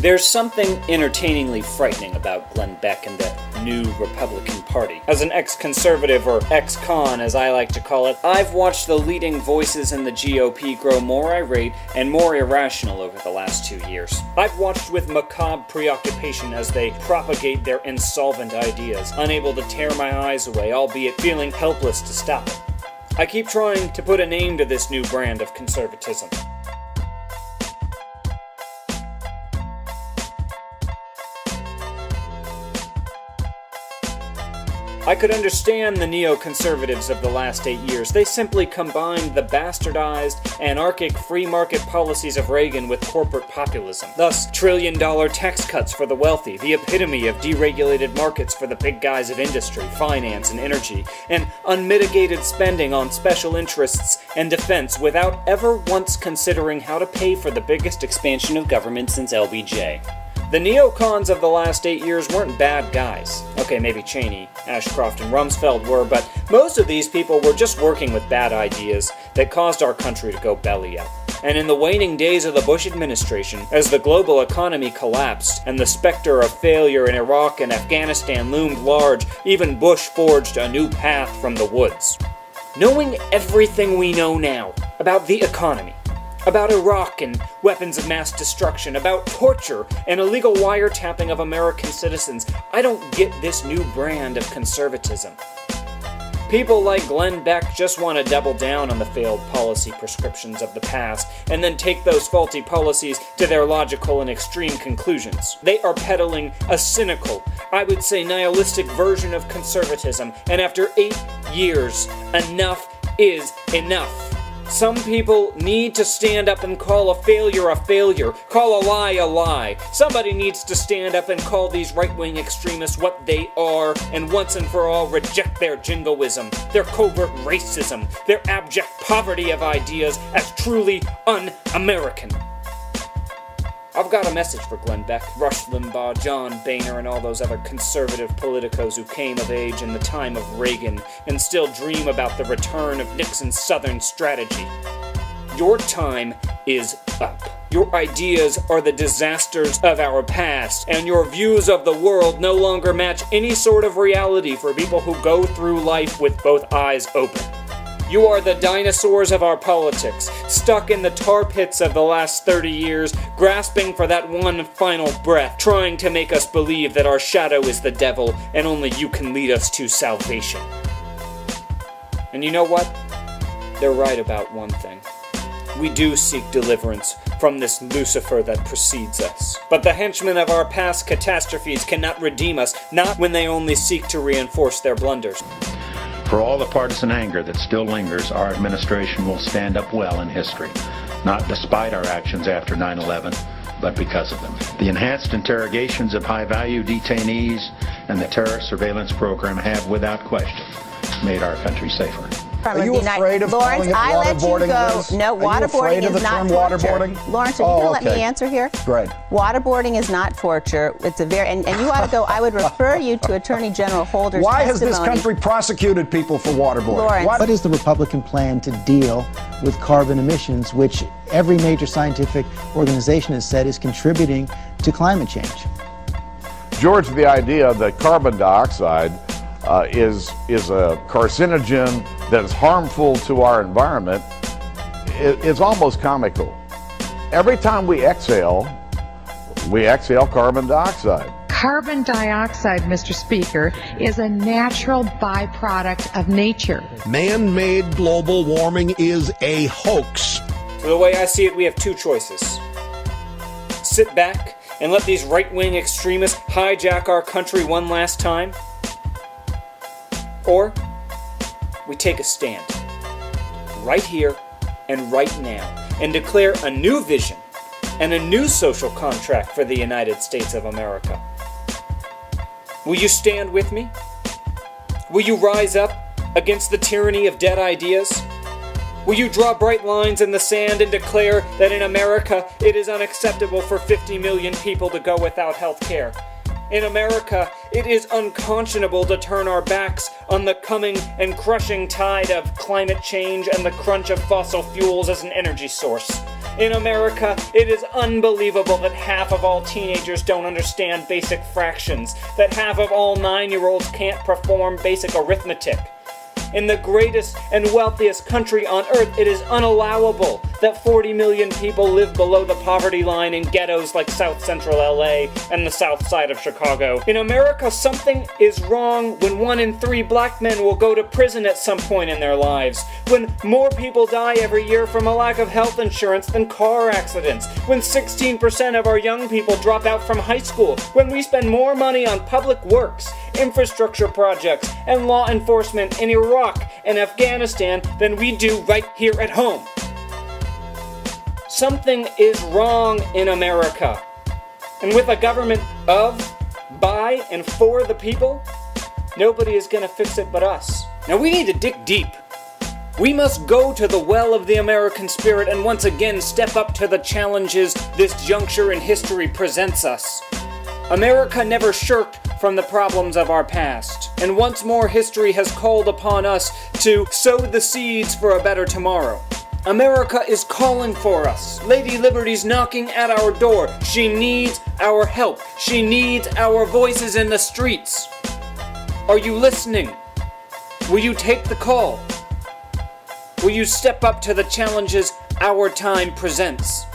There's something entertainingly frightening about Glenn Beck and the New Republican Party. As an ex-conservative, or ex-con as I like to call it, I've watched the leading voices in the GOP grow more irate and more irrational over the last 2 years. I've watched with macabre preoccupation as they propagate their insolvent ideas, unable to tear my eyes away, albeit feeling helpless to stop it. I keep trying to put a name to this new brand of conservatism. I could understand the neoconservatives of the last 8 years. They simply combined the bastardized, anarchic free market policies of Reagan with corporate populism. Thus, trillion-dollar tax cuts for the wealthy, the epitome of deregulated markets for the big guys of industry, finance, and energy, and unmitigated spending on special interests and defense without ever once considering how to pay for the biggest expansion of government since LBJ. The neocons of the last 8 years weren't bad guys. Okay, maybe Cheney, Ashcroft, and Rumsfeld were, but most of these people were just working with bad ideas that caused our country to go belly up. And in the waning days of the Bush administration, as the global economy collapsed and the specter of failure in Iraq and Afghanistan loomed large, even Bush forged a new path from the woods. Knowing everything we know now about the economy, about Iraq and weapons of mass destruction, about torture and illegal wiretapping of American citizens, I don't get this new brand of conservatism. People like Glenn Beck just want to double down on the failed policy prescriptions of the past and then take those faulty policies to their logical and extreme conclusions. They are peddling a cynical, I would say nihilistic version of conservatism, and after 8 years, enough is enough. Some people need to stand up and call a failure, call a lie. Somebody needs to stand up and call these right-wing extremists what they are, and once and for all reject their jingoism, their covert racism, their abject poverty of ideas as truly un-American. I've got a message for Glenn Beck, Rush Limbaugh, John Boehner, and all those other conservative politicos who came of age in the time of Reagan and still dream about the return of Nixon's Southern strategy. Your time is up. Your ideas are the disasters of our past, and your views of the world no longer match any sort of reality for people who go through life with both eyes open. You are the dinosaurs of our politics, stuck in the tar pits of the last 30 years, grasping for that one final breath, trying to make us believe that our shadow is the devil and only you can lead us to salvation. And you know what? They're right about one thing. We do seek deliverance from this Lucifer that precedes us. But the henchmen of our past catastrophes cannot redeem us, not when they only seek to reinforce their blunders. For all the partisan anger that still lingers, our administration will stand up well in history, not despite our actions after 9/11, but because of them. The enhanced interrogations of high-value detainees and the terrorist surveillance program have, without question, made our country safer. Are you afraid of Lawrence, calling it I let you waterboarding, go. Liz? No, waterboarding is not torture. Waterboarding? Lawrence, are you going to let me answer here? Great. Waterboarding is not torture. It's a very, and you ought to go. I would refer you to Attorney General Holder's Why testimony. has this country prosecuted people for waterboarding? Lawrence. What is the Republican plan to deal with carbon emissions, which every major scientific organization has said is contributing to climate change? George, the idea that carbon dioxide is a carcinogen that is harmful to our environment is almost comical. Every time we exhale carbon dioxide. Carbon dioxide, Mr. Speaker, is a natural byproduct of nature. Man-made global warming is a hoax. So the way I see it, we have two choices. Sit back and let these right-wing extremists hijack our country one last time, or we take a stand, right here and right now, and declare a new vision and a new social contract for the United States of America. Will you stand with me? Will you rise up against the tyranny of dead ideas? Will you draw bright lines in the sand and declare that in America it is unacceptable for 50 million people to go without health care? In America, it is unconscionable to turn our backs on the coming and crushing tide of climate change and the crunch of fossil fuels as an energy source. In America, it is unbelievable that half of all teenagers don't understand basic fractions, that half of all 9-year-olds can't perform basic arithmetic. In the greatest and wealthiest country on earth, it is unallowable that 40 million people live below the poverty line in ghettos like South Central LA and the South Side of Chicago. In America, something is wrong when 1 in 3 black men will go to prison at some point in their lives, when more people die every year from a lack of health insurance than car accidents, when 16% of our young people drop out from high school, when we spend more money on public works, infrastructure projects, and law enforcement in Iraq and Afghanistan than we do right here at home. Something is wrong in America. And with a government of, by, and for the people, nobody is going to fix it but us. Now we need to dig deep. We must go to the well of the American spirit and once again step up to the challenges this juncture in history presents us. America never shirked from the problems of our past, and once more history has called upon us to sow the seeds for a better tomorrow. America is calling for us. Lady Liberty's knocking at our door. She needs our help. She needs our voices in the streets. Are you listening? Will you take the call? Will you step up to the challenges our time presents?